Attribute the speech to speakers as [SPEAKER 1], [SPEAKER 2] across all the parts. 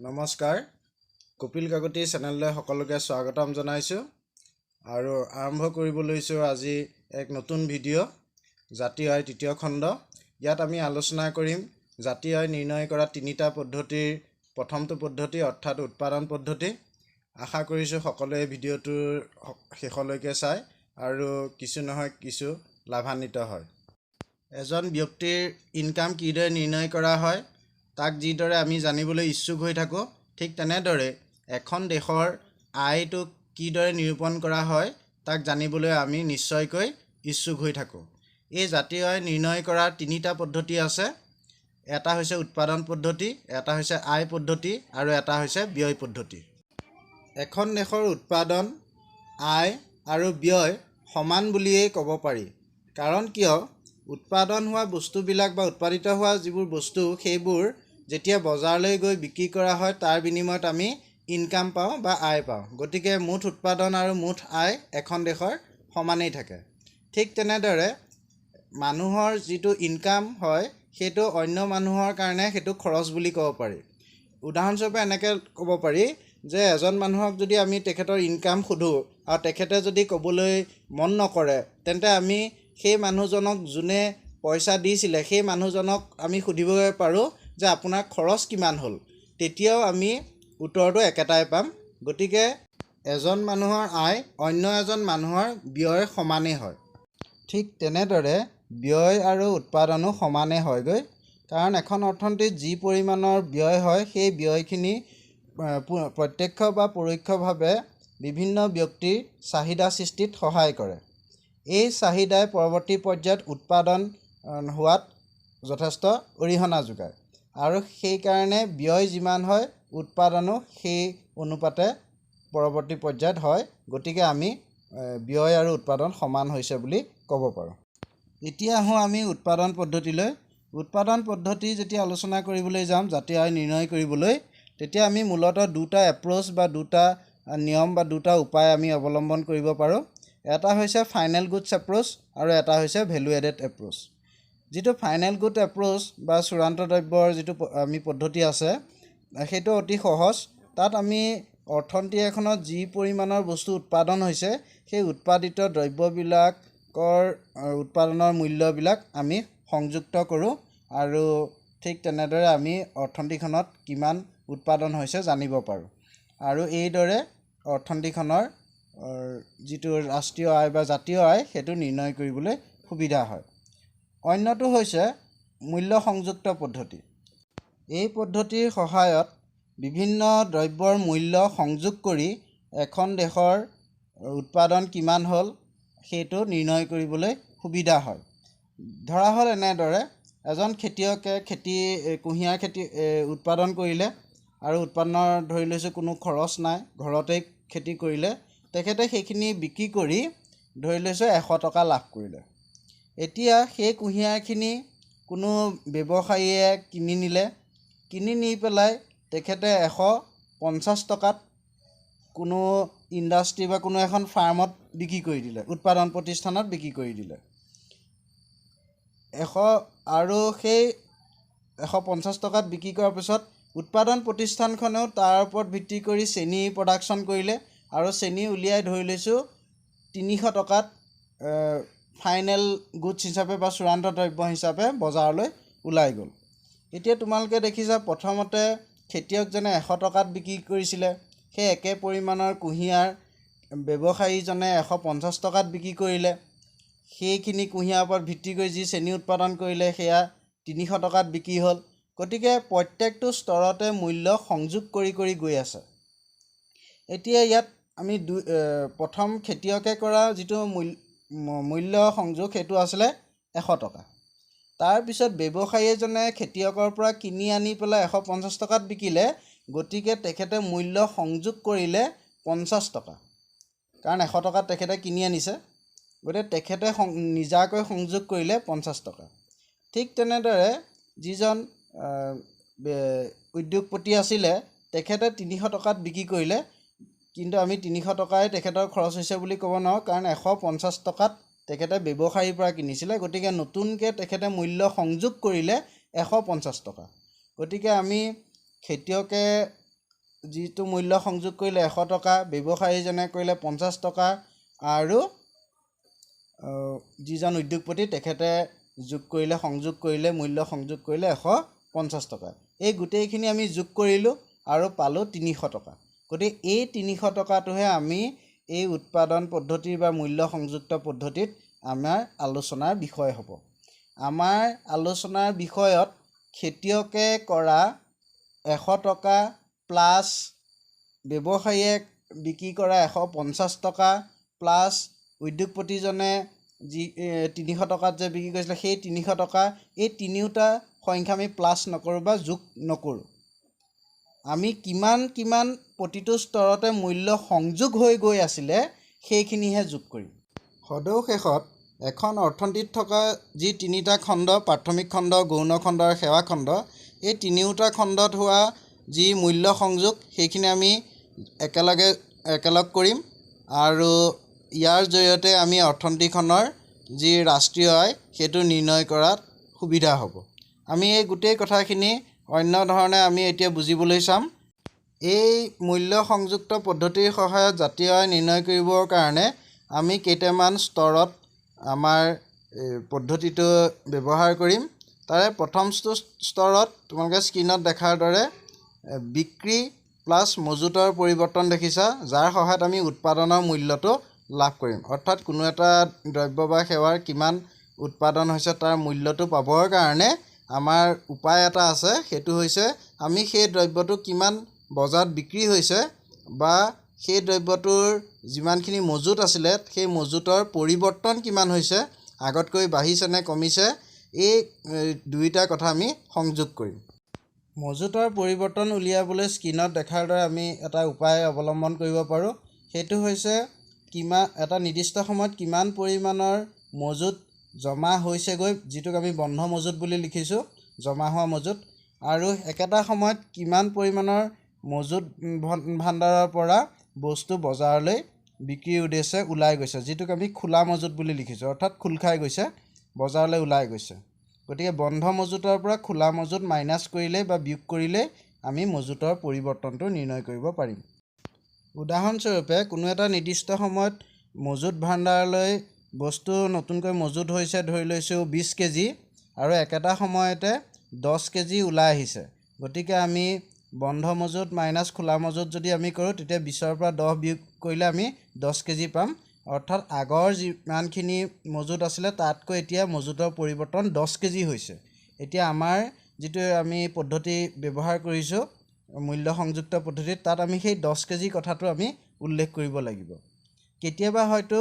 [SPEAKER 1] নমস্কাৰ কপিল কাকতি চেনেললৈ সকলোকে স্বাগতম জনাইছোঁ আৰু আৰম্ভ কৰিব লৈছোঁ আজি এক নতুন ভিডিঅ' জাতি আয় তৃতীয় খণ্ড। ইয়াত আমি আলোচনা কৰিম জাতি আয় নিৰ্ণয় কৰা তিনিটা পদ্ধতিৰ প্ৰথমটো পদ্ধতি অৰ্থাৎ উৎপাদন পদ্ধতি। আশা কৰিছোঁ সকলোৱে ভিডিঅ'টোৰ শেষলৈকে চাই আৰু কিছু নহয় কিছু লাভান্বিত হয়। এজন ব্যক্তিৰ ইনকাম কিদৰে নিৰ্ণয় কৰা হয় তাক যিদৰে আমি জানিবলৈ ইচ্ছুক হৈ থাকোঁ, ঠিক তেনেদৰে এখন দেশৰ আয়টো কিদৰে নিৰূপণ কৰা হয় তাক জানিবলৈ আমি নিশ্চয়কৈ ইচ্ছুক হৈ থাকোঁ। এই জাতীয় আয় নিৰ্ণয় কৰাৰ তিনিটা পদ্ধতি আছে। এটা হৈছে উৎপাদন পদ্ধতি, এটা হৈছে আয় পদ্ধতি আৰু এটা হৈছে ব্যয় পদ্ধতি। এখন দেশৰ উৎপাদন, আয় আৰু ব্যয় সমান বুলিয়েই ক'ব পাৰি। কাৰণ কিয় উৎপাদন হোৱা বস্তুবিলাক বা উৎপাদিত হোৱা যিবোৰ বস্তু সেইবোৰ যেতিয়া বজাৰলৈ গৈ বিক্ৰী কৰা হয় তাৰ বিনিময়ত আমি ইনকাম পাওঁ বা আয় পাওঁ। গতিকে মুঠ উৎপাদন আৰু মুঠ আয় এখন দেশৰ সমানেই থাকে। ঠিক তেনেদৰে মানুহৰ যিটো ইনকাম হয় সেইটো অন্য মানুহৰ কাৰণে সেইটো খৰচ বুলি ক'ব পাৰি। উদাহৰণস্বৰূপে এনেকৈ ক'ব পাৰি যে এজন মানুহক যদি আমি তেখেতৰ ইনকাম সোধোঁ আৰু তেখেতে যদি ক'বলৈ মন নকৰে, তেন্তে আমি সেই মানুহজনক যোনে পইচা দিছিলে সেই মানুহজনক আমি সুধিব পাৰোঁ যে আপোনাৰ খৰচ কিমান হ'ল। তেতিয়াও আমি উত্তৰটো একেটাই পাম। গতিকে এজন মানুহৰ আয় অন্য এজন মানুহৰ ব্যয় সমানেই হয়। ঠিক তেনেদৰে ব্যয় আৰু উৎপাদনো সমানেই হয়গৈ। কাৰণ এখন অৰ্থনীতিত যি পৰিমাণৰ ব্যয় হয় সেই ব্যয়খিনি প্ৰত্যক্ষ বা পৰোক্ষভাৱে বিভিন্ন ব্যক্তিৰ চাহিদা সৃষ্টিত সহায় কৰে। এই চাহিদাই পৰৱৰ্তী পৰ্যায়ত উৎপাদন হোৱাত যথেষ্ট অৰিহণা যোগায় আৰু সেইকাৰণে ব্যয় যিমান হয় উৎপাদনো সেই অনুপাতে পৰৱৰ্তী পৰ্যায়ত হয়। গতিকে আমি ব্যয় আৰু উৎপাদন সমান হৈছে বুলি ক'ব পাৰোঁ। এতিয়া আহোঁ আমি উৎপাদন পদ্ধতিলৈ। উৎপাদন পদ্ধতি যেতিয়া আলোচনা কৰিবলৈ যাম জাতীয় আয় নিৰ্ণয় কৰিবলৈ, তেতিয়া আমি মূলতঃ দুটা এপ্ৰ'চ বা দুটা নিয়ম বা দুটা উপায় আমি অৱলম্বন কৰিব পাৰোঁ। এটা হৈছে ফাইনেল গুডছ এপ্ৰ'চ আৰু এটা হৈছে ভেলু এডেড এপ্ৰ'চ। যিটো ফাইনেল গুড এপ্ৰ'চ বা চূড়ান্ত দ্ৰব্যৰ যিটো আমি পদ্ধতি আছে সেইটো অতি সহজ। তাত আমি অৰ্থনীতি এখনত যি পৰিমাণৰ বস্তু উৎপাদন হৈছে সেই উৎপাদিত দ্ৰব্যবিলাকৰ উৎপাদনৰ মূল্যবিলাক আমি সংযুক্ত কৰোঁ আৰু ঠিক তেনেদৰে আমি অৰ্থনীতিখনত কিমান উৎপাদন হৈছে জানিব পাৰোঁ আৰু এইদৰে অৰ্থনীতিখনৰ যিটো ৰাষ্ট্ৰীয় আয় বা জাতীয় আয় সেইটো নিৰ্ণয় কৰিবলৈ সুবিধা হয়। অন্যটো হৈছে মূল্য সংযুক্ত পদ্ধতি। এই পদ্ধতিৰ সহায়ত বিভিন্ন দ্ৰব্যৰ মূল্য সংযোগ কৰি এখন দেশৰ উৎপাদন কিমান হ'ল সেইটো নিৰ্ণয় কৰিবলৈ সুবিধা হয়। ধৰা হ'ল এনেদৰে এজন খেতিয়কে কুঁহিয়াৰ খেতি উৎপাদন কৰিলে আৰু উৎপাদনৰ ধৰি লৈছোঁ কোনো খৰচ নাই, ঘৰতেই খেতি কৰিলে। তেখেতে সেইখিনি বিক্ৰী কৰি ধৰি লৈছোঁ 100 টকা লাভ কৰিলে। এতিয়া সেই কুঁহিয়াৰখিনি কোনো ব্যৱসায়ীয়ে কিনি নি পেলাই তেখেতে 150 টকাত কোনো ইণ্ডাষ্ট্ৰি বা কোনো এখন ফাৰ্মত বিক্ৰী কৰি দিলে, উৎপাদন প্ৰতিষ্ঠানত বিক্ৰী কৰি দিলে। আৰু সেই 150 টকাত বিক্ৰী কৰাৰ পিছত উৎপাদন প্ৰতিষ্ঠানখনেও তাৰ ওপৰত ভিত্তি কৰি চেনি প্ৰডাকশ্যন কৰিলে আৰু চেনি উলিয়াই ধৰি লৈছোঁ 300 টকাত ফাইনেল গুডছ হিচাপে বা চূড়ান্ত দ্ৰব্য হিচাপে বজাৰলৈ ওলাই গ'ল। এতিয়া তোমালোকে দেখিছা প্ৰথমতে খেতিয়কজনে 100 টকাত বিক্ৰী কৰিছিলে, সেই একে পৰিমাণৰ কুঁহিয়াৰ ব্যৱসায়ীজনে 150 টকাত বিক্ৰী কৰিলে। সেইখিনি কুঁহিয়াৰ ওপৰত ভিত্তি কৰি যি চেনি উৎপাদন কৰিলে সেয়া 300 টকাত বিক্ৰী হ'ল। গতিকে প্ৰত্যেকটো স্তৰতে মূল্য সংযোগ কৰি গৈ আছে। এতিয়া ইয়াত আমি প্ৰথম খেতিয়কে কৰা যিটো মূল্য সংযোগ সেইটো আছিলে 100 টকা। তাৰপিছত ব্যৱসায়ী এজনে খেতিয়কৰ পৰা কিনি আনি পেলাই 150 টকাত বিকিলে। গতিকে তেখেতে মূল্য সংযোগ কৰিলে 50 টকা, কাৰণ 100 টকাত তেখেতে কিনি আনিছে। গতিকে তেখেতে নিজাকৈ সংযোগ কৰিলে 50 টকা। ঠিক তেনেদৰে যিজন উদ্যোগপতি আছিলে তেখেতে 300 টকাত বিক্ৰী কৰিলে, কিন্তু আমি 300 টকাই তেখেতৰ খৰচ হৈছে বুলি ক'ব নোৱাৰোঁ, কাৰণ 150 টকাত তেখেতে ব্যৱসায়ীৰ পৰা কিনিছিলে। গতিকে নতুনকৈ তেখেতে মূল্য সংযোগ কৰিলে 150 টকা। গতিকে আমি খেতিয়কে যিটো মূল্য সংযোগ কৰিলে 100 টকা, ব্যৱসায়ীজনে কৰিলে 50 টকা আৰু যিজন উদ্যোগপতি তেখেতে সংযোগ কৰিলে মূল্য সংযোগ কৰিলে 150 টকা। এই গোটেইখিনি আমি যোগ কৰিলোঁ আৰু পালোঁ 300 টকা। গতিকে এই 300 টকাটোহে আমি এই উৎপাদন পদ্ধতিৰ বা মূল্য সংযুক্ত পদ্ধতিত আমাৰ আলোচনাৰ বিষয় হ'ব। আমাৰ আলোচনাৰ বিষয়ত খেতিয়কে কৰা 100 টকা প্লাছ ব্যৱসায়ীয়ে বিক্ৰী কৰা 150 টকা প্লাছ উদ্যোগপতিজনে যি 300 টকাত যে বিক্ৰী কৰিছিলে সেই 300 টকা, এই তিনিওটা সংখ্যা আমি প্লাছ নকৰোঁ বা যোগ নকৰোঁ। আমি কিমান কিমান প্ৰতিটো স্তৰতে মূল্য সংযোগ হৈ গৈ আছিলে সেইখিনিহে যোগ কৰিম। সদৌ শেষত এখন অৰ্থনীতিত থকা যি তিনিটা খণ্ড, প্ৰাথমিক খণ্ড, গৌণ খণ্ড আৰু সেৱা খণ্ড, এই তিনিওটা খণ্ডত হোৱা যি মূল্য সংযোগ সেইখিনি আমি একেলগ কৰিম আৰু ইয়াৰ জৰিয়তে আমি অৰ্থনীতিখনৰ যি ৰাষ্ট্ৰীয় আয় সেইটো নিৰ্ণয় কৰাত সুবিধা হ'ব। আমি এই গোটেই কথাখিনি অন্য ধৰণে আমি এতিয়া বুজিবলৈ চাম। এই মূল্য সংযুক্ত পদ্ধতিৰ সহায়ত জাতীয় আয় নিৰ্ণয় কৰিবৰ কাৰণে আমি কেইটামান স্তৰত আমাৰ পদ্ধতিটো ব্যৱহাৰ কৰিম। তাৰে প্ৰথমটো স্তৰত তোমালোকে স্ক্ৰীণত দেখাৰ দৰে বিক্ৰী প্লাছ মজুতৰ পৰিৱৰ্তন দেখিছা, যাৰ সহায়ত আমি উৎপাদনৰ মূল্যটো লাভ কৰিম। অৰ্থাৎ কোনো এটা দ্ৰব্য বা সেৱাৰ কিমান উৎপাদন হৈছে তাৰ মূল্যটো পাবৰ কাৰণে আমাৰ উপায় এটা আছে, সেইটো হৈছে আমি সেই দ্ৰব্যটো কিমান বজাৰত বিক্ৰী হৈছে বা সেই দ্ৰব্যটোৰ যিমানখিনি মজুত আছিলে সেই মজুতৰ পৰিৱৰ্তন কিমান হৈছে, আগতকৈ বাঢ়িছে নে কমিছে, এই দুইটা কথা আমি সংযোগ কৰিম। মজুতৰ পৰিৱৰ্তন উলিয়াবলৈ স্ক্ৰীণত দেখাৰ দৰে আমি এটা উপায় অৱলম্বন কৰিব পাৰোঁ। সেইটো হৈছে এটা নিৰ্দিষ্ট সময়ত কিমান পৰিমাণৰ মজুত জমা হৈছেগৈ, যিটোক আমি বন্ধ মজুত বুলি লিখিছোঁ, জমা হোৱা মজুত, আৰু একেটা সময়ত কিমান পৰিমাণৰ মজুত ভাণ্ডাৰৰ পৰা বস্তু বজাৰলৈ বিক্ৰীৰ উদ্দেশ্যে ওলাই গৈছে, যিটোক আমি খোলা মজুত বুলি লিখিছোঁ। অৰ্থাৎ খোল খাই গৈছে, বজাৰলৈ ওলাই গৈছে। গতিকে বন্ধ মজুতৰ পৰা খোলা মজুত মাইনাছ কৰিলেই বা বিয়োগ কৰিলেই আমি মজুতৰ পৰিৱৰ্তনটো নিৰ্ণয় কৰিব পাৰিম। উদাহৰণস্বৰূপে কোনো এটা নিৰ্দিষ্ট সময়ত মজুত ভাণ্ডাৰলৈ বস্তু নতুনকৈ মজুত হৈছে ধৰি লৈছোঁ 20 কেজি আৰু একেটা সময়তে 10 কেজি ওলাই আহিছে। গতিকে আমি বন্ধ মজুত মাইনাছ খোলা মজুত যদি আমি কৰোঁ তেতিয়া 20ৰ পৰা 10 বিয়োগ কৰিলে আমি 10 কেজি পাম। অৰ্থাৎ আগৰ যিমানখিনি মজুত আছিলে তাতকৈ এতিয়া মজুতৰ পৰিৱৰ্তন 10 কেজি হৈছে। এতিয়া আমাৰ যিটো আমি পদ্ধতি ব্যৱহাৰ কৰিছোঁ মূল্য সংযুক্ত পদ্ধতিত, তাত আমি সেই 10 কেজি কথাটো আমি উল্লেখ কৰিব লাগিব। কেতিয়াবা হয়তো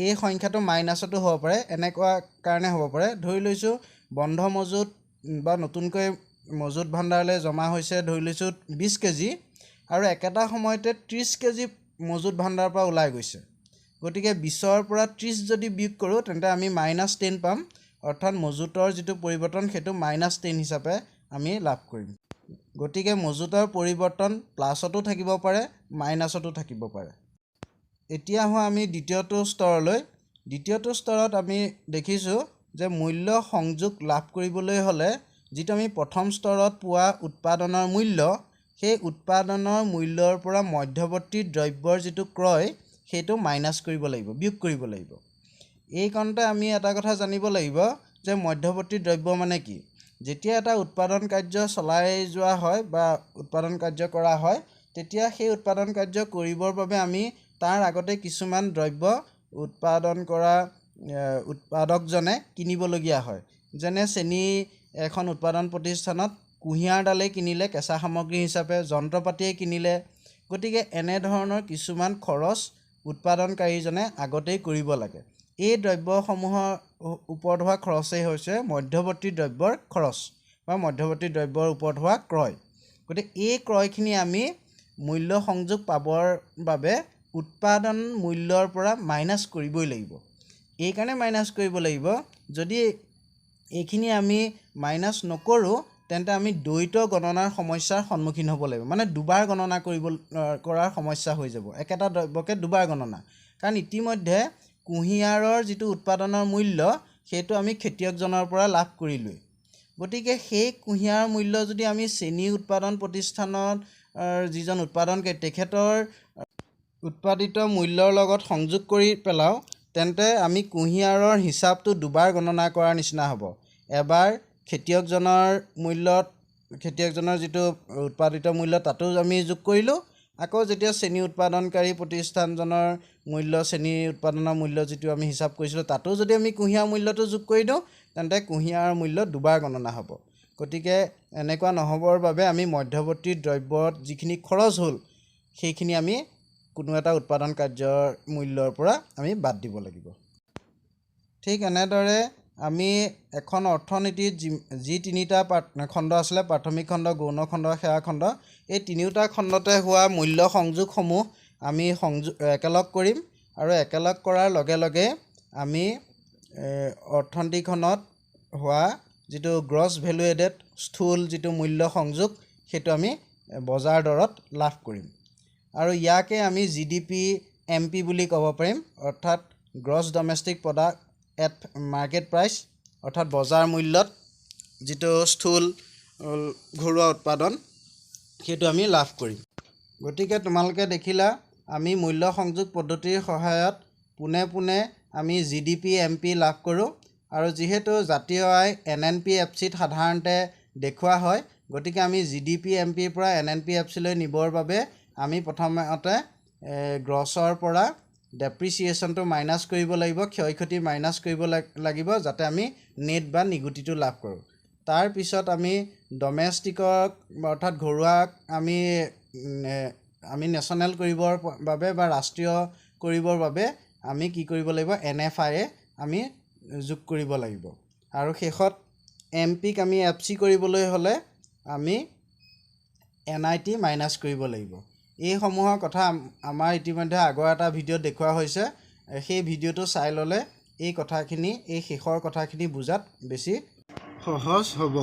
[SPEAKER 1] এই সংখ্যাটো মাইনাছতো হ'ব পাৰে। এনেকুৱা কাৰণে হ'ব পাৰে, ধৰি লৈছোঁ বন্ধ মজুত বা নতুনকৈ মজুত ভাণ্ডাৰলৈ জমা হৈছে ধৰি লৈছোঁ 20 কেজি আৰু একেটা সময়তে 30 কেজি মজুত ভাণ্ডাৰৰ পৰা ওলাই গৈছে। গতিকে 20ৰ পৰা 30 যদি বিয়োগ কৰোঁ তেন্তে আমি -10 পাম। অৰ্থাৎ মজুতৰ যিটো পৰিৱৰ্তন সেইটো -10 হিচাপে আমি লাভ কৰিম। গতিকে মজুতৰ পৰিৱৰ্তন প্লাছতো থাকিব পাৰে, মাইনাছতো থাকিব পাৰে। এতিয়া হোৱা আমি দ্বিতীয়টো স্তৰলৈ। দ্বিতীয়টো স্তৰত আমি দেখিছোঁ যে মূল্য সংযোগ লাভ কৰিবলৈ হ'লে যিটো আমি প্ৰথম স্তৰত পোৱা উৎপাদনৰ মূল্য, সেই উৎপাদনৰ মূল্যৰ পৰা মধ্যৱৰ্তী দ্ৰব্যৰ যিটো ক্ৰয় সেইটো মাইনাছ কৰিব লাগিব, বিয়োগ কৰিব লাগিব। এই কাৰণতে আমি এটা কথা জানিব লাগিব যে মধ্যৱৰ্তী দ্ৰব্য মানে কি। যেতিয়া এটা উৎপাদন কাৰ্য চলাই যোৱা হয় বা উৎপাদন কাৰ্য কৰা হয়, তেতিয়া সেই উৎপাদন কাৰ্য কৰিবৰ বাবে আমি তাৰ আগতে কিছুমান দ্ৰব্য উৎপাদন কৰা উৎপাদকজনে কিনিবলগীয়া হয়। যেনে চেনি এখন উৎপাদন প্ৰতিষ্ঠানত কুঁহিয়াৰডালেই কিনিলে কেঁচা সামগ্ৰী হিচাপে, যন্ত্ৰপাতিয়ে কিনিলে। গতিকে এনেধৰণৰ কিছুমান খৰচ উৎপাদনকাৰীজনে আগতেই কৰিব লাগে। এই দ্ৰব্যসমূহৰ ওপৰত হোৱা খৰচেই হৈছে মধ্যৱৰ্তী দ্ৰব্যৰ খৰচ বা মধ্যৱৰ্তী দ্ৰব্যৰ ওপৰত হোৱা ক্ৰয়। গতিকে এই ক্ৰয়খিনি আমি মূল্য সংযোগ পাবৰ বাবে উৎপাদন মূল্যৰ পৰা মাইনাছ কৰিবই লাগিব। এইকাৰণে মাইনাছ কৰিব লাগিব, যদি এইখিনি আমি মাইনাছ নকৰোঁ তেন্তে আমি দ্বৈত গণনাৰ সমস্যাৰ সন্মুখীন হ'ব লাগিব। মানে দুবাৰ গণনা কৰাৰ সমস্যা হৈ যাব, একেটা দ্ৰব্যকে দুবাৰ গণনা। কাৰণ ইতিমধ্যে কুঁহিয়াৰৰ যিটো উৎপাদনৰ মূল্য সেইটো আমি খেতিয়কজনৰ পৰা লাভ কৰিলোৱেই। গতিকে সেই কুঁহিয়াৰৰ মূল্য যদি আমি চেনি উৎপাদন প্ৰতিষ্ঠানত যিজন উৎপাদনকাৰী তেখেতৰ উৎপাদিত মূল্যৰ লগত সংযোগ কৰি পেলাওঁ তেন্তে আমি কুঁহিয়াৰৰ হিচাপটো দুবাৰ গণনা কৰাৰ নিচিনা হ'ব। এবাৰ খেতিয়কজনৰ যিটো উৎপাদিত মূল্য তাতো আমি যোগ কৰিলোঁ, আকৌ যেতিয়া চেনী উৎপাদনকাৰী প্ৰতিষ্ঠানজনৰ চেনী উৎপাদনৰ মূল্য যিটো আমি হিচাপ কৰিছিলোঁ তাতো যদি আমি কুঁহিয়াৰ মূল্যটো যোগ কৰি দিওঁ তেন্তে কুঁহিয়াৰৰ মূল্য দুবাৰ গণনা হ'ব। গতিকে এনেকুৱা নহ'বৰ বাবে আমি মধ্যৱৰ্তী দ্ৰব্যত যিখিনি খৰচ হ'ল সেইখিনি আমি কোনো এটা উৎপাদন কাৰ্যৰ মূল্যৰ পৰা আমি বাদ দিব লাগিব। ঠিক এনেদৰে আমি এখন অৰ্থনীতিত যি তিনিটা খণ্ড আছিলে, প্ৰাথমিক খণ্ড, গৌণ খণ্ড, সেৱা খণ্ড, এই তিনিওটা খণ্ডতে হোৱা মূল্য সংযোগসমূহ আমি একেলগ কৰিম আৰু একেলগ কৰাৰ লগে লগে আমি অৰ্থনীতিখনত হোৱা যিটো গ্ৰছ ভেলু এডেড স্থূল যিটো মূল্য সংযোগ সেইটো আমি বজাৰ দৰত লাভ কৰিম। আৰু ইয়াকে আমি GDP MP বুলি ক'ব পাৰিম, অৰ্থাৎ gross domestic product at market price, অৰ্থাৎ বজাৰ মূল্যত যিটো স্থূল ঘৰুৱা উৎপাদন সেইটো আমি লাভ কৰিম। গতিকে তোমালোকে দেখিলা আমি মূল্য সংযোগ পদ্ধতিৰ সহায়ত পোনে পোনে আমি GDP MP লাভ কৰোঁ। আৰু যিহেতু জাতীয় আয় NNP FCত সাধাৰণতে দেখুওৱা হয়, গতিকে আমি GDP MPৰ পৰা NNP FCলৈ নিবৰ বাবে আমি প্ৰথমতে গ্ৰছৰ পৰা ডেপ্ৰিচিয়েশ্যনটো মাইনাছ কৰিব লাগিব, ক্ষয় ক্ষতি মাইনাছ কৰিব লাগিব, যাতে আমি নেট বা নিগুটিটো লাভ কৰোঁ। তাৰপিছত আমি ডমেষ্টিকক অৰ্থাৎ ঘৰুৱাক আমি নেশ্যনেল কৰিবৰ বাবে বা ৰাষ্ট্ৰীয় কৰিবৰ বাবে আমি কি কৰিব লাগিব, NFI আমি যোগ কৰিব লাগিব। আৰু শেষত MPক আমি FC কৰিবলৈ হ'লে আমি NIT মাইনাছ কৰিব লাগিব। এইসমূহৰ কথা আমাৰ ইতিমধ্যে আগৰ এটা ভিডিঅ'ত দেখুওৱা হৈছে, সেই ভিডিঅ'টো চাই ল'লে এই শেষৰ কথাখিনি বুজাত বেছি সহজ হ'ব।